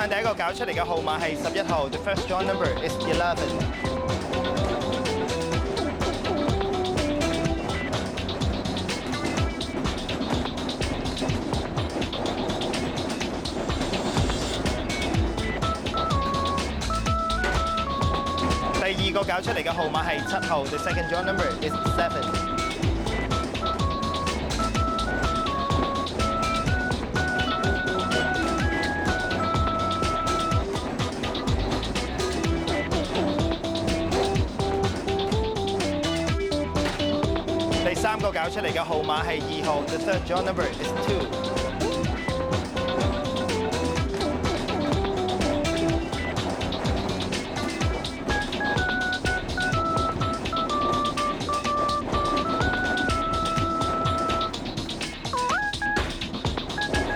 晚第一個搞出嚟嘅號碼係11號 ，the first draw number is 11。第二個搞出嚟嘅號碼係7號 ，the second draw number is 7。第三個搞出嚟嘅號碼係2號 ，the third draw number is 2。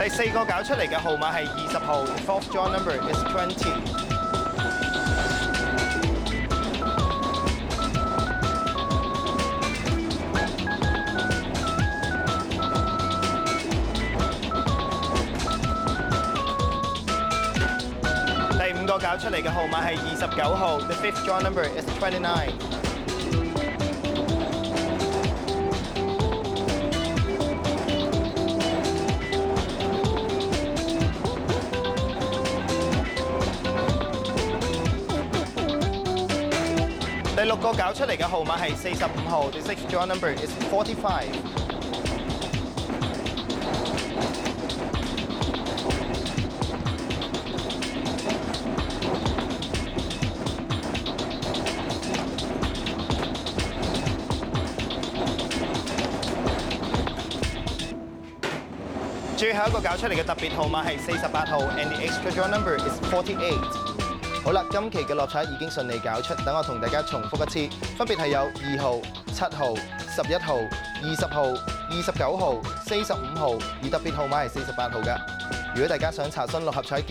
第四個搞出嚟嘅號碼係20號 ，the fourth draw number is 20。第五個搞出嚟嘅號碼係29號 ，the fifth draw number is 29。第六個搞出嚟嘅號碼係45號 ，the sixth draw number is 45。最後一個搞出嚟嘅特別號碼係48號 ，and the extra draw number is 48。好啦，今期嘅樂彩已經順利搞出，等我同大家重複一次，分別係有2號、7號、11號、20號、29號、45號，而特別號碼係48號㗎。如果大家想查詢六合彩